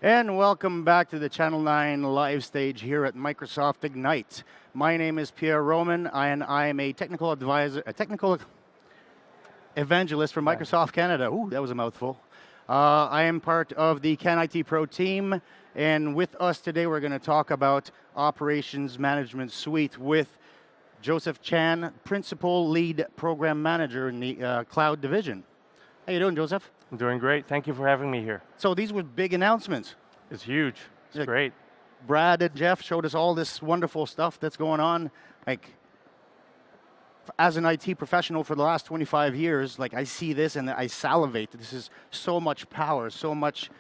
And welcome back to the Channel 9 live stage here at Microsoft Ignite. My name is Pierre Roman, and I am a technical advisor, a technical evangelist for Microsoft Canada. Ooh, that was a mouthful. I am part of the Can IT Pro team, and with us today we're going to talk about Operations Management Suite with Joseph Chan, Principal Lead Program Manager in the Cloud Division. How you doing, Joseph? I'm doing great. Thank you for having me here. So these were big announcements. It's huge. It's great. Brad and Jeff showed us all this wonderful stuff that's going on. Like, as an IT professional for the last 25 years, like I see this and I salivate. This is so much power, so much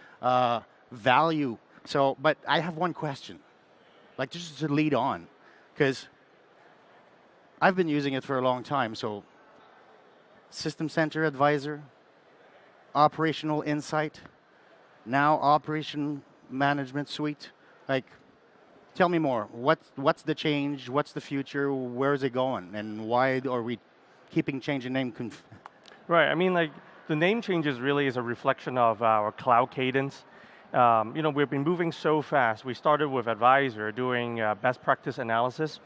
value. So, but I have one question, like just to lead on, because I've been using it for a long time. So, System Center Advisor, Operational Insight, now Operation Management Suite. Like, tell me more. What's the change? What's the future? Where is it going? And why are we keeping changing name? Right. I mean, like the name changes really is a reflection of our cloud cadence. We've been moving so fast. We started with Advisor doing best practice analysis,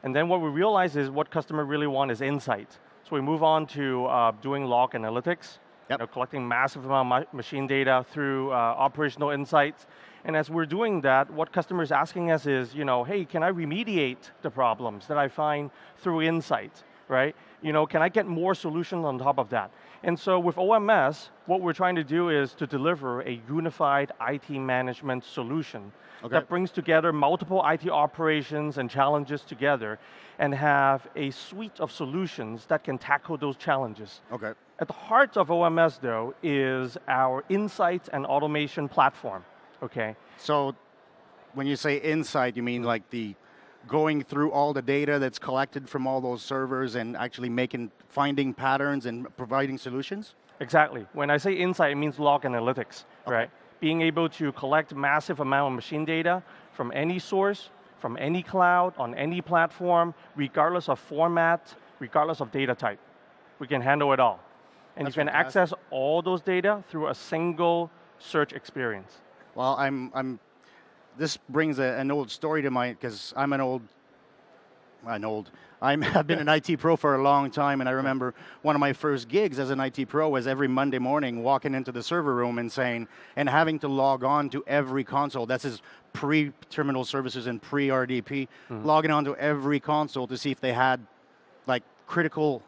and then what we realized is what customer really want is insight. So we move on to doing log analytics. Yep. Collecting massive amount of machine data through operational insights. And as we're doing that, what customers asking us is, hey, can I remediate the problems that I find through insight, right? Can I get more solutions on top of that? And so with OMS, what we're trying to do is to deliver a unified IT management solution that brings together multiple IT operations and challenges together and have a suite of solutions that can tackle those challenges. Okay. At the heart of OMS, though, is our insights and automation platform, okay? So, when you say insight, you mean like the going through all the data that's collected from all those servers and actually finding patterns and providing solutions? Exactly. When I say insight, it means log analytics, right? Being able to collect massive amount of machine data from any source, from any cloud, on any platform, regardless of format, regardless of data type. We can handle it all. And That's you can fantastic. access all those data through a single search experience. Well, this brings an old story to mind, because I've been an IT pro for a long time, and I remember one of my first gigs as an IT pro was every Monday morning walking into the server room and having to log on to every console. That's his pre-terminal services and pre-RDP, logging on to every console to see if they had like critical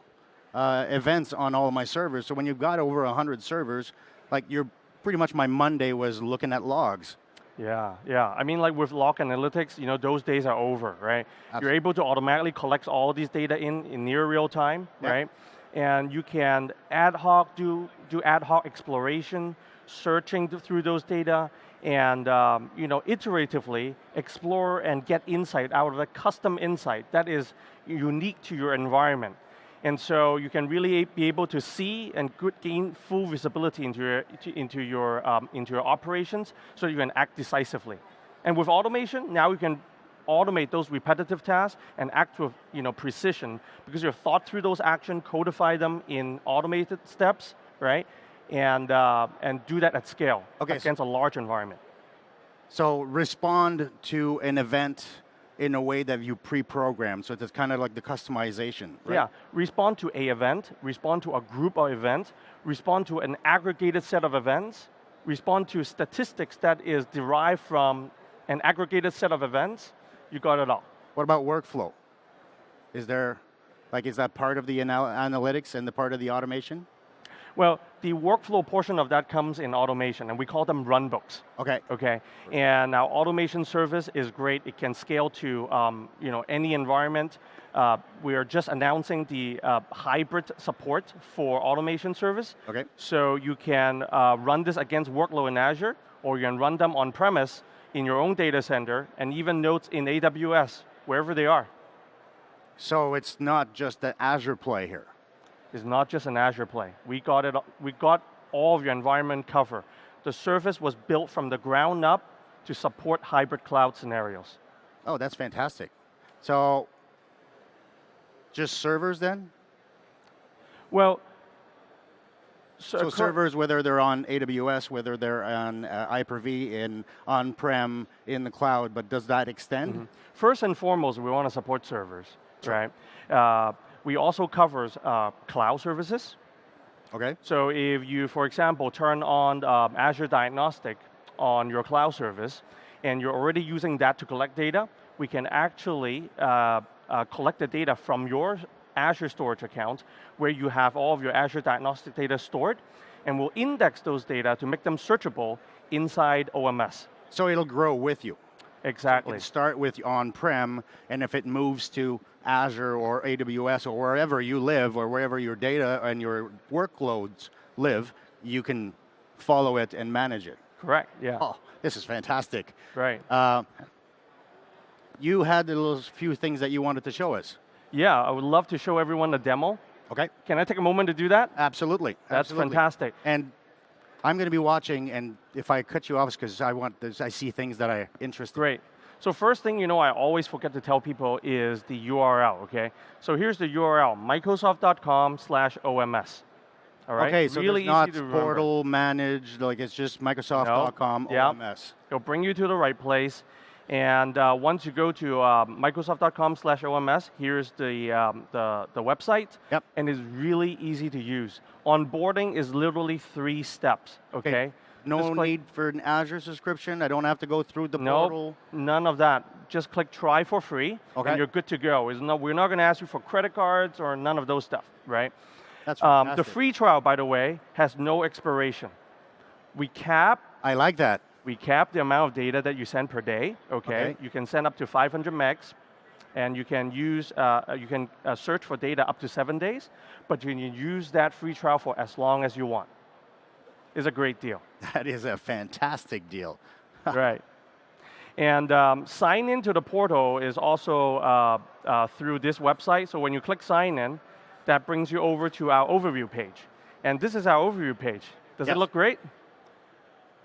events on all of my servers. So when you've got over 100 servers, like pretty much my Monday was looking at logs. Yeah. I mean, like with log analytics, those days are over, right? Absolutely. You're able to automatically collect all these data in near real time, right? And you can do ad hoc exploration, searching through those data, and iteratively explore and get insight out of a custom insight that is unique to your environment. And so you can really be able to see and gain full visibility into your operations, so you can act decisively. And with automation, now you can automate those repetitive tasks and act with precision, because you've thought through those actions, codify them in automated steps, right? And do that at scale against a large environment. So respond to an event in a way that you pre-program, so it's kind of like the customization, right? Yeah, respond to an event, respond to a group of events, respond to an aggregated set of events, respond to statistics that is derived from an aggregated set of events. You got it all. What about workflow? Is that part of the analytics and the part of the automation? Well, the workflow portion of that comes in automation, and we call them runbooks. Okay. And our automation service is great. It can scale to any environment. We are just announcing the hybrid support for automation service. Okay. So you can run this against workload in Azure, or you can run them on premise in your own data center, and even nodes in AWS, wherever they are. So it's not just the Azure play here. It's not just an Azure play. We got all of your environment covered. The service was built from the ground up to support hybrid cloud scenarios. Oh, that's fantastic. So, just servers then? Well, So cur- servers, whether they're on AWS, whether they're on Hyper-V, in on-prem, in the cloud, but does that extend? First and foremost, we want to support servers, Sure. right? We also covers cloud services. Okay. So if you, for example, turn on Azure Diagnostic on your cloud service, and you're already using that to collect data, we can actually collect the data from your Azure storage account, where you have all of your Azure Diagnostic data stored, and we'll index those data to make them searchable inside OMS. So it'll grow with you. Exactly. It start with on-prem, and if it moves to Azure or AWS or wherever you live or wherever your data and your workloads live, you can follow it and manage it. Correct, yeah. Oh, this is fantastic. Right. You had those few things that you wanted to show us. Yeah, I would love to show everyone a demo. Okay. Can I take a moment to do that? Absolutely. That's Absolutely. fantastic. And I'm going to be watching, and if I cut you off, it's because I see things that I interested. Great. So first thing, I always forget to tell people is the URL, okay? So here's the URL, microsoft.com/OMS. All right? Okay, so really there's not easy to remember. portal managed, like it's just Microsoft.com Yeah. OMS. It'll bring you to the right place. And once you go to Microsoft.com/OMS, here's the website. Yep. And it's really easy to use. Onboarding is literally 3 steps, okay? No Just click- need for an Azure subscription. I don't have to go through the No, portal. none of that. Just click try for free, Okay. and you're good to go. We're not going to ask you for credit cards or none of those stuff, right? That's The fantastic. free trial, by the way, has no expiration. We cap I like that. the amount of data that you send per day. Okay, Okay. you can send up to 500 megs, and you can use search for data up to 7 days, but you can use that free trial for as long as you want. It's a great deal. That is a fantastic deal. Right. And sign into the portal is also through this website. So when you click sign in, that brings you over to our overview page. And this is our overview page. Does Yes. it look great?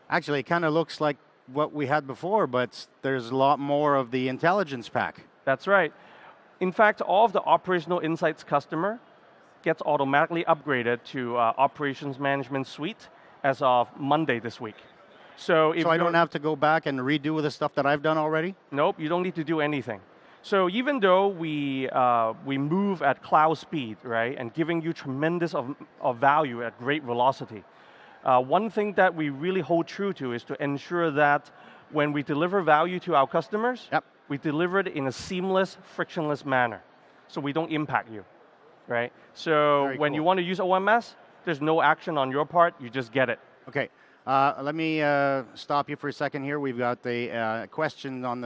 Actually, it kind of looks like what we had before, but there's a lot more of the intelligence pack. That's right. In fact, all of the operational insights customer gets automatically upgraded to Operations Management Suite as of Monday this week. So if So I don't you're- have to go back and redo the stuff that I've done already? Nope, you don't need to do anything. So even though we move at cloud speed, right, and giving you tremendous of value at great velocity, one thing that we really hold true to is to ensure that when we deliver value to our customers, Yep. we deliver it in a seamless, frictionless manner, so we don't impact you, right? So Very when you cool. want to use OMS, there's no action on your part, you just get it. Okay. Let me stop you for a second here. We've got the question on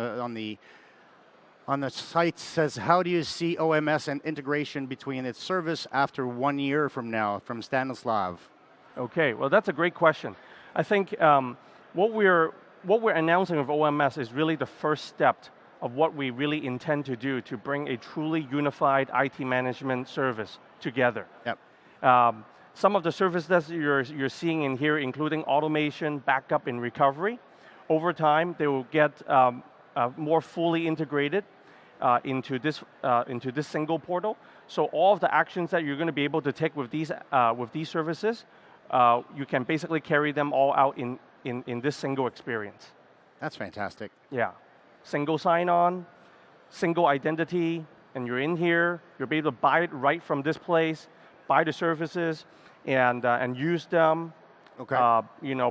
the site says, how do you see OMS and integration between its service after 1 year from now, from Stanislav? Okay, well that's a great question. I think what we're announcing with OMS is really the first step of what we really intend to do to bring a truly unified IT management service together. Yep. Some of the services that you're seeing in here, including automation, backup, and recovery, over time they will get more fully integrated into this single portal. So all of the actions that you're going to be able to take with these services, you can basically carry them all out in this single experience. That's fantastic. Yeah, single sign-on, single identity, and you're in here. You'll be able to buy it right from this place, buy the services, and use them. Okay.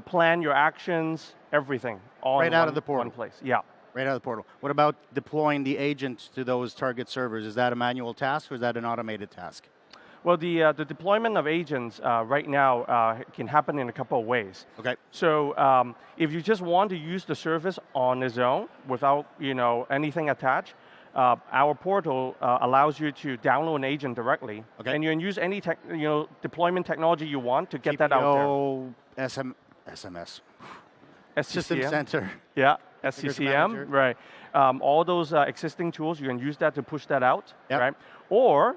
Plan your actions, everything, all Right in out of the portal. one place. Yeah. Right out of the portal. What about deploying the agent to those target servers? Is that a manual task or is that an automated task? Well, the deployment of agents right now can happen in a couple of ways. Okay. So if you just want to use the service on its own without anything attached, our portal allows you to download an agent directly, Okay. and you can use any deployment technology you want to get that out TPO, SMS. there. System SCCM. Center. Yeah, Configuration SCCM, manager. right. All those existing tools, you can use that to push that out, Yep. right? Or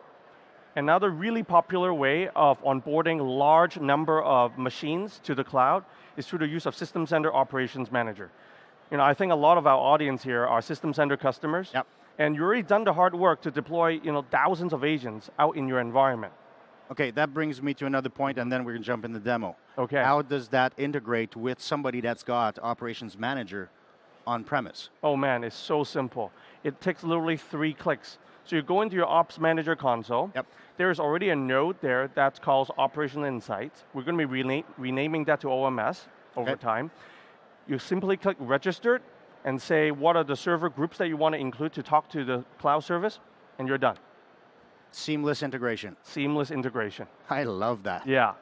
another really popular way of onboarding large number of machines to the cloud is through the use of System Center Operations Manager. I think a lot of our audience here are System Center customers, Yep. and you already done the hard work to deploy thousands of agents out in your environment. Okay, that brings me to another point, and then we're going to jump in the demo. Okay. How does that integrate with somebody that's got Operations Manager on premise? Oh man, it's so simple. It takes literally 3 clicks. So you go into your Ops Manager console. Yep. There's already a node there that's called Operational Insights. We're going to be renaming that to OMS over Okay. time. You simply click Registered and say what are the server groups that you want to include to talk to the cloud service, and you're done. Seamless integration. Seamless integration. I love that. Yeah.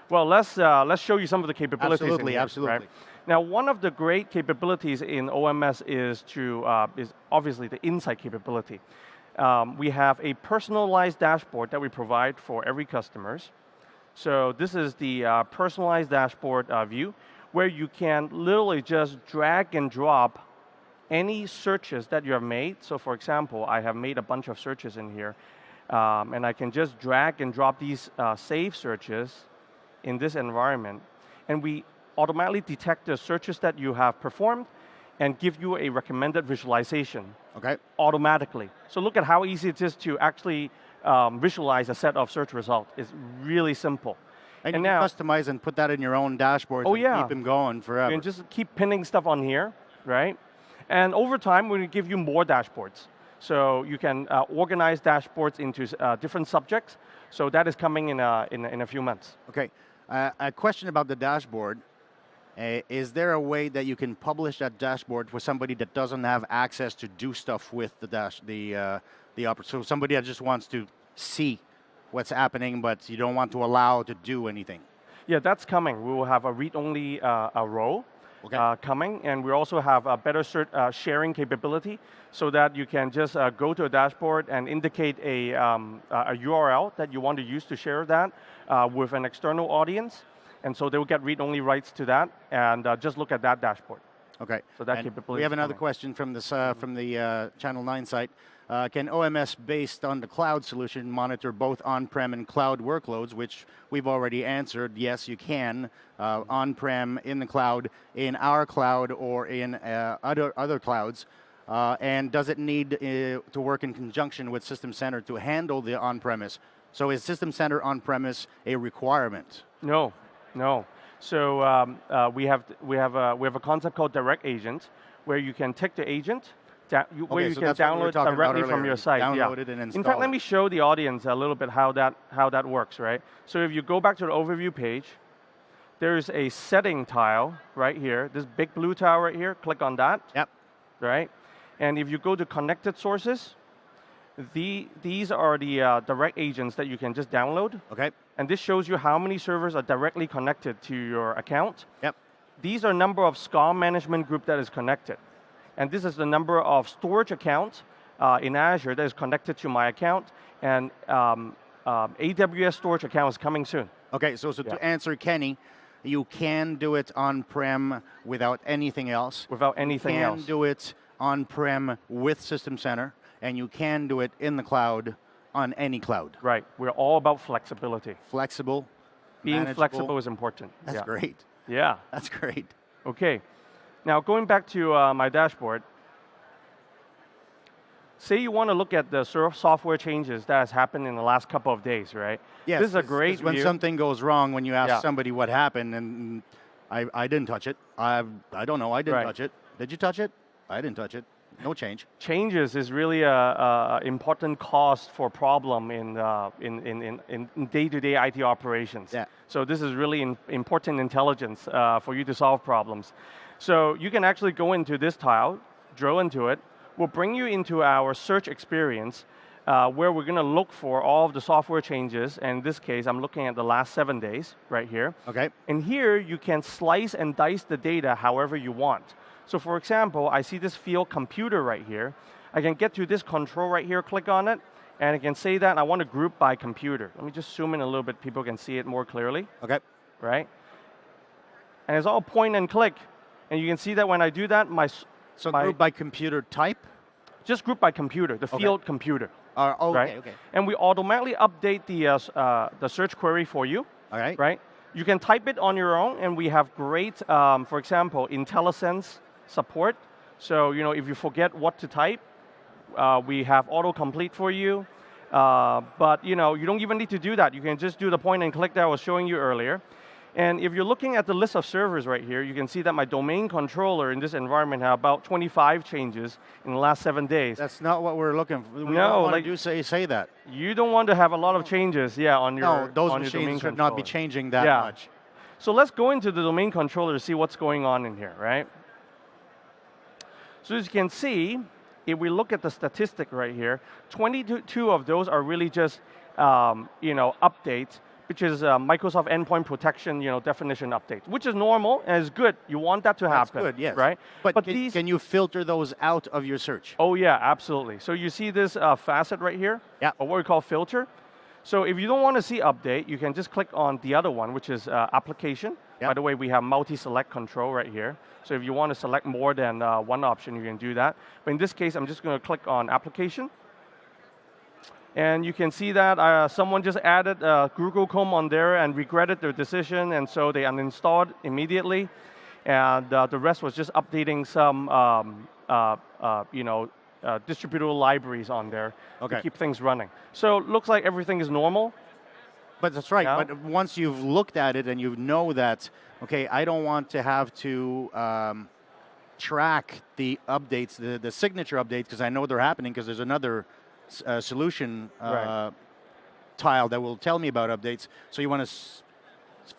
Well, let's show you some of the capabilities. Absolutely, in here, absolutely. Right? Now, one of the great capabilities in OMS is obviously the insight capability. We have a personalized dashboard that we provide for every customers. So this is the personalized dashboard view, where you can literally just drag and drop any searches that you have made. So for example, I have made a bunch of searches in here, and I can just drag and drop these save searches in this environment, and we automatically detect the searches that you have performed and give you a recommended visualization Okay. automatically. So look at how easy it is to actually visualize a set of search results. It's really simple. And, And you now- can customize and put that in your own dashboard Oh, to yeah. keep them going forever. You can just keep pinning stuff on here, right? And over time, we're going to give you more dashboards. So you can organize dashboards into different subjects. So that is coming in a few months. Okay. A question about the dashboard. Is there a way that you can publish that dashboard for somebody that doesn't have access to do stuff with so somebody that just wants to see what's happening, but you don't want to allow to do anything? Yeah, that's coming. We will have a read-only row Okay. coming, and we also have a better sharing capability so that you can just go to a dashboard and indicate a URL that you want to use to share that with an external audience. And so they will get read-only rights to that, and just look at that dashboard. Okay. So that And capability we have is another coming. question from this from the Channel 9 site. Can OMS, based on the cloud solution, monitor both on-prem and cloud workloads? Which we've already answered. Yes, you can. On-prem, in the cloud, in our cloud, or in other clouds. And does it need to work in conjunction with System Center to handle the on-premise? So is System Center on-premise a requirement? No, no. So we have a concept called Direct Agent, where you can take the agent, where you so can that's what we were download talking about directly from earlier. your site. Download yeah. it and In install fact, let it. me show the audience a little bit how that works, right? So if you go back to the overview page, there is a setting tile right here. This big blue tile right here. Click on that. Yep. Right. And if you go to connected sources, these are the direct agents that you can just download. Okay. And this shows you how many servers are directly connected to your account. Yep. These are number of SCAR management group that is connected. And this is the number of storage accounts in Azure that is connected to my account. And AWS storage account is coming soon. Okay, so Yeah. to answer Kenny, you can do it on-prem without anything else. Without anything You can else. do it on-prem with System Center, and you can do it in the cloud on any cloud. Right. We're all about flexibility. Flexible, Being manageable. flexible is important. That's yeah. great. Yeah. That's great. Okay. Now going back to my dashboard. Say you want to look at the software changes that has happened in the last couple of days, right? Yes, This is a it's great when view. something goes wrong, when you ask Yeah. somebody what happened, and I didn't touch it. I don't know. I didn't Right. touch it. Did you touch it? I didn't touch it. No change. Changes is really a important cost for problem in day-to-day IT operations. Yeah. So this is really important intelligence for you to solve problems. So you can actually go into this tile, drill into it. We'll bring you into our search experience where we're going to look for all of the software changes. And in this case, I'm looking at the last 7 days right here. Okay. And here you can slice and dice the data however you want. So for example, I see this field computer right here. I can get to this control right here, click on it, and I can say that I want to group by computer. Let me just zoom in a little bit, people can see it more clearly, Okay. right? And it's all point and click. And you can see that when I do that, So my- group by computer type? just group by computer, the field computer, Okay, right? okay. And we automatically update the search query for you. All right. Right? You can type it on your own, and we have great, for example, IntelliSense support. So if you forget what to type, we have autocomplete for you. But you don't even need to do that. You can just do the point and click that I was showing you earlier. And if you're looking at the list of servers right here, you can see that my domain controller in this environment had about 25 changes in the last 7 days. That's not what we're looking for. We No, don't want like- to say that. You don't want to have a lot of changes, on your No, those on your domain machines should not be controller. changing that Yeah. much. So let's go into the domain controller to see what's going on in here, right? So as you can see, if we look at the statistic right here, 22 of those are really just updates, which is Microsoft Endpoint Protection definition updates, which is normal and is good. You want that to That's happen, good, yes. right? But these, can you filter those out of your search? oh yeah, absolutely. So you see this facet right here, Yeah. or what we call filter. So if you don't want to see update, you can just click on the other one, which is application. Yeah. By the way, we have multi-select control right here. So if you want to select more than one option, you can do that. But in this case, I'm just going to click on application. And you can see that someone just added Google Chrome on there and regretted their decision, and so they uninstalled immediately. And the rest was just updating some distributable libraries on there Okay. to keep things running. So it looks like everything is normal. But that's right. Yeah. But once you've looked at it and you know that, okay, I don't want to have to track the updates, the signature updates, because I know they're happening because there's another solution Right. tile that will tell me about updates. So you want to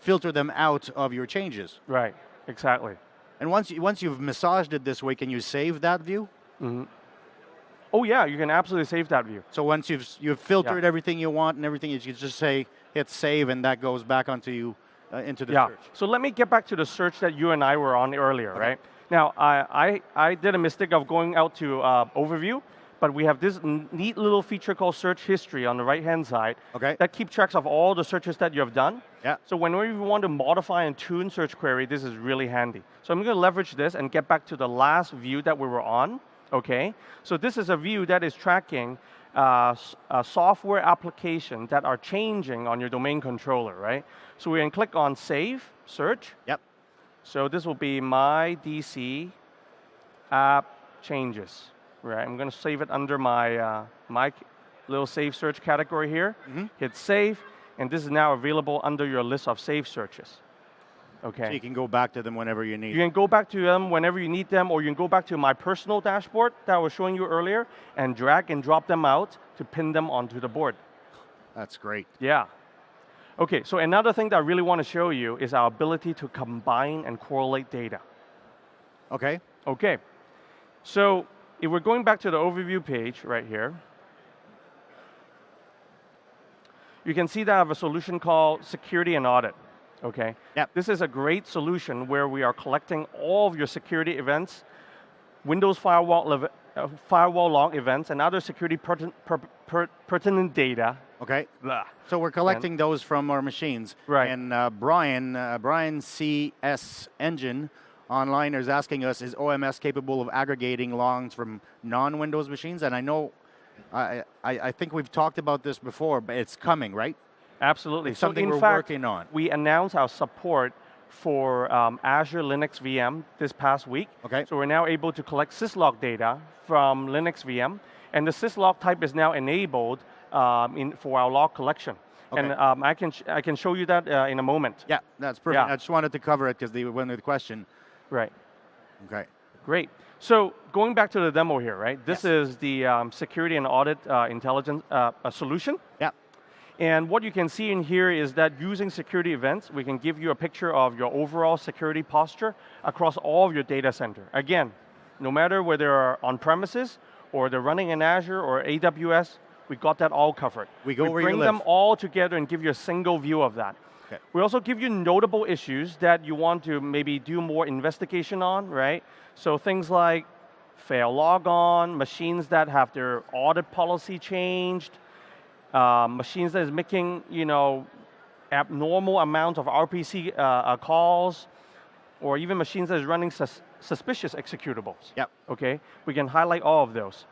filter them out of your changes. Right, exactly. And once you've massaged it this way, can you save that view? Oh yeah, you can absolutely save that view. So once you've filtered everything you want and everything, you can just say hit save, and that goes back onto you into the Yeah. search. So let me get back to the search that you and I were on earlier, right? Now, I did a mistake of going out to overview, but we have this neat little feature called search history on the right-hand side Okay. that keeps tracks of all the searches that you have done. Yeah. So whenever you want to modify and tune search query, this is really handy. So I'm going to leverage this and get back to the last view that we were on. Okay. So this is a view that is tracking software applications that are changing on your domain controller, right? So we can click on Save Search. Yep. So this will be my DC app changes, right? I'm going to save it under my my little save search category here. Hit Save, and this is now available under your list of save searches. Okay. So you can go back to them whenever you need. You can go back to them whenever you need them, or you can go back to my personal dashboard that I was showing you earlier and drag and drop them out to pin them onto the board. That's great. Yeah. Okay, so another thing that I really want to show you is our ability to combine and correlate data. Okay. Okay, so if we're going back to the overview page right here, you can see that I have a solution called Security and Audit. Okay. Yep. This is a great solution where we are collecting all of your security events, Windows firewall log events, and other security pertinent data. Okay. Blah. So we're collecting those from our machines. Right. And Brian CS Engine online is asking us, is OMS capable of aggregating logs from non-Windows machines? And I know, I think we've talked about this before, but it's coming, right? Absolutely. It's something so in we're fact, working on. we announced our support for Azure Linux VM this past week. Okay. So we're now able to collect syslog data from Linux VM, and the syslog type is now enabled for our log collection. Okay. And I can show you that in a moment. Yeah, that's perfect. Yeah. I just wanted to cover it because they went with the question. Right. Okay. Great. So going back to the demo here, right? This Yes. is the security and audit intelligence solution. Yeah. And what you can see in here is that using security events, we can give you a picture of your overall security posture across all of your data center. Again, no matter whether they're on premises or they're running in Azure or AWS, we got that all covered. We go where you bring live. them all together and give you a single view of that. Okay. We also give you notable issues that you want to maybe do more investigation on, right? So things like fail logon, machines that have their audit policy changed, machines that is making, abnormal amount of RPC calls, or even machines that is running suspicious executables. Yep. Okay, we can highlight all of those.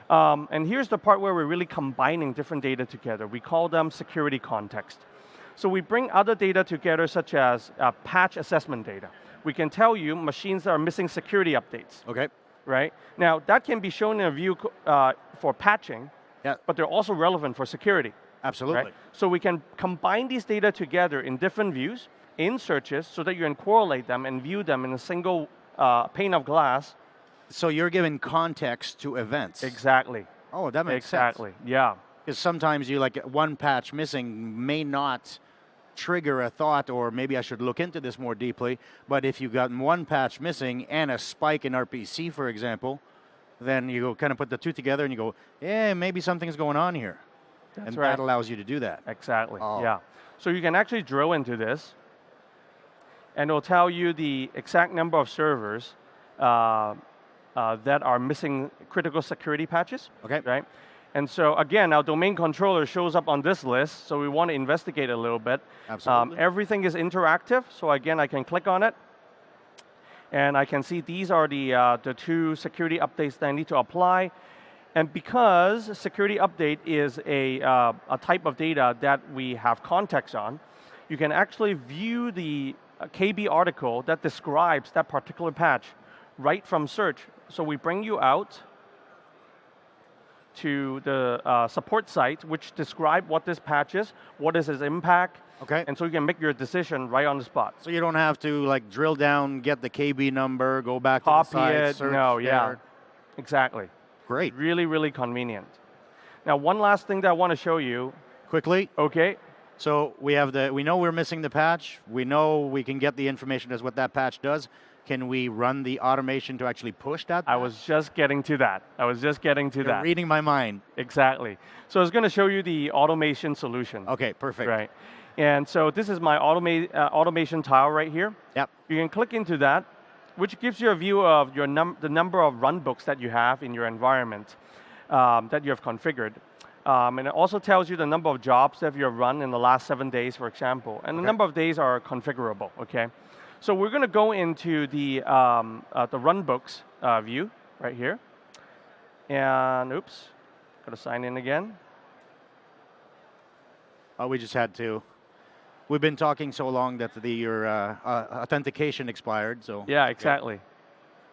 And here's the part where we're really combining different data together. We call them security context. So we bring other data together, such as patch assessment data. We can tell you machines that are missing security updates. Okay. Right? Now, that can be shown in a view for patching, Yeah. but they're also relevant for security. Absolutely. Right? So we can combine these data together in different views, in searches, so that you can correlate them and view them in a single pane of glass. So you're giving context to events. Exactly. Oh, that makes Exactly. sense. Yeah. Because sometimes you like one patch missing may not trigger a thought, or maybe I should look into this more deeply. But if you've got one patch missing and a spike in RPC, for example, then you go kind of put the two together and you go, yeah, maybe something's going on here. That's and right. that allows you to do that. Exactly. Oh. Yeah. So you can actually drill into this, and it'll tell you the exact number of servers that are missing critical security patches. Okay. Right. And so again, our domain controller shows up on this list, so we want to investigate a little bit. Absolutely. Everything is interactive, so again, I can click on it, and I can see these are the two security updates that I need to apply. And because security update is a type of data that we have context on, you can actually view the KB article that describes that particular patch right from search. So we bring you out to the support site, which describe what this patch is, what is its impact, Okay. and so you can make your decision right on the spot. So you don't have to like drill down, get the KB number, go back Copy to the site, it, search no, yeah, there. exactly. Great. Really, really convenient. Now, one last thing that I want to show you, Quickly, okay, so we know we're missing the patch. We know we can get the information as what that patch does. Can we run the automation to actually push that? I was just getting to that. You're reading my mind. Exactly. So I was going to show you the automation solution. Okay, perfect. Right. And so this is my automation tile right here. Yep. You can click into that, which gives you a view of your the number of runbooks that you have in your environment that you have configured. And it also tells you the number of jobs that you have run in the last 7 days, for example. And the number of days are configurable, okay? So we're going to go into the runbooks view right here. And oops, got to sign in again. Oh, we just had to. We've been talking so long that your authentication expired. So Yeah, exactly.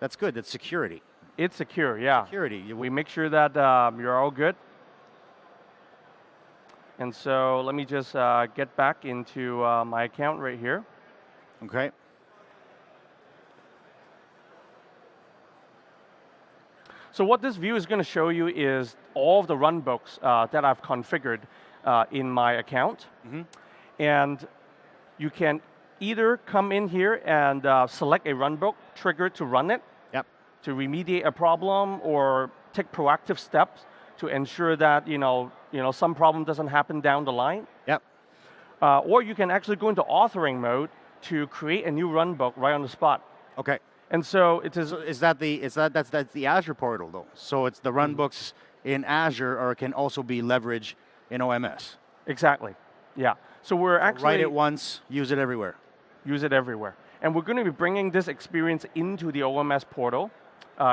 that's good. That's security. It's secure, yeah. Security. We make sure that you're all good. And so let me just get back into my account right here. Okay. So what this view is going to show you is all of the runbooks that I've configured in my account. Mm-hmm. And you can either come in here and select a runbook trigger to run it, Yep. to remediate a problem, or take proactive steps to ensure that some problem doesn't happen down the line. Yep. Or you can actually go into authoring mode to create a new runbook right on the spot. Okay. And so it is. So that's the Azure portal though. So it's the runbooks in Azure, or it can also be leveraged in OMS. Exactly. Yeah. So we're actually Write it once, use it everywhere. use it everywhere. And we're going to be bringing this experience into the OMS portal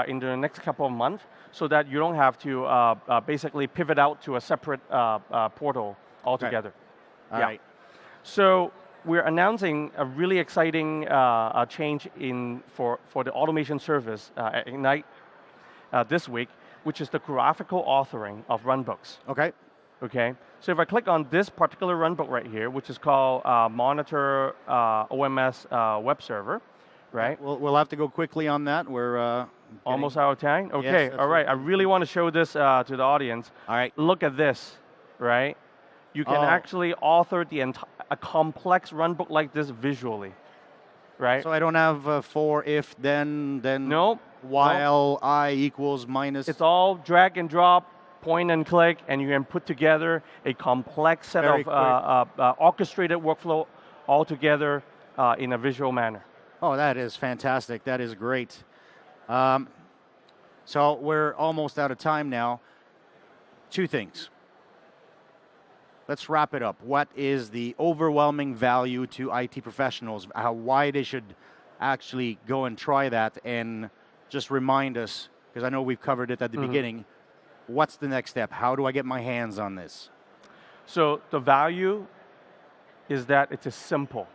in the next couple of months, so that you don't have to basically pivot out to a separate portal altogether. All Yeah. right. So we're announcing a really exciting change for the automation service at Ignite this week, which is the graphical authoring of runbooks. Okay. Okay, so if I click on this particular runbook right here, which is called Monitor OMS Web Server, right? We'll have to go quickly on that. We're Almost out of time? Okay, that's all right. I really want to show this to the audience. All right. Look at this, right? You can Oh. actually author a complex runbook like this visually, right? So I don't have for, if, then Nope. while I equals minus. It's all drag and drop, point and click, and you can put together a complex set Very of orchestrated workflow all together in a visual manner. Oh, that is fantastic. That is great. So we're almost out of time now. Two things. Let's wrap it up. What is the overwhelming value to IT professionals? Why they should actually go and try that, and just remind us, because I know we've covered it at the beginning. What's the next step? How do I get my hands on this? So the value is that it is simple.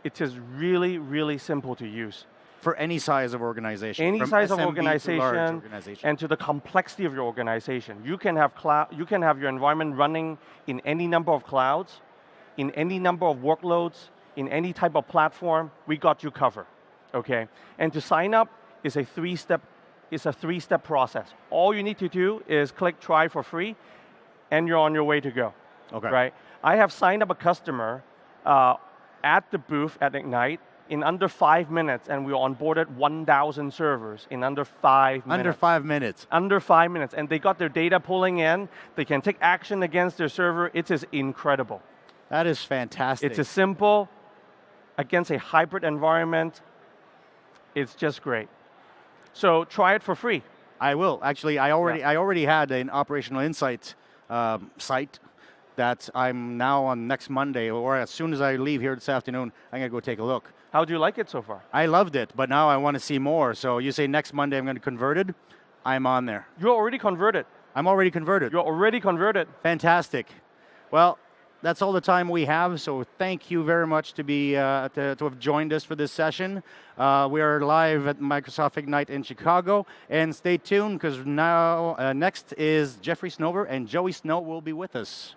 It is really, really simple to use. for any size of organization. Any from size of SMB to organization, large organization. and to the complexity of your organization. You can have you can have your environment running in any number of clouds, in any number of workloads, in any type of platform. We got you covered. Okay. And to sign up is a three-step process. All you need to do is click try for free, and you're on your way to go. Okay. Right. I have signed up a customer at the booth at Ignite in under 5 minutes, and we onboarded 1,000 servers in under 5 minutes. Under 5 minutes. Under 5 minutes, and they got their data pulling in. They can take action against their server. It is incredible. That is fantastic. It's a simple against a hybrid environment. It's just great. So try it for free. I will. Actually, I already had an operational insight site that I'm now on next Monday, or as soon as I leave here this afternoon, I'm going to go take a look. How do you like it so far? I loved it, but now I want to see more. So you say next Monday I'm going to convert it. I'm on there. You're already converted. I'm already converted. You're already converted. Fantastic. Well, that's all the time we have. So thank you very much to have joined us for this session. We are live at Microsoft Ignite in Chicago, and stay tuned because now next is Jeffrey Snover, and Joey Snow will be with us.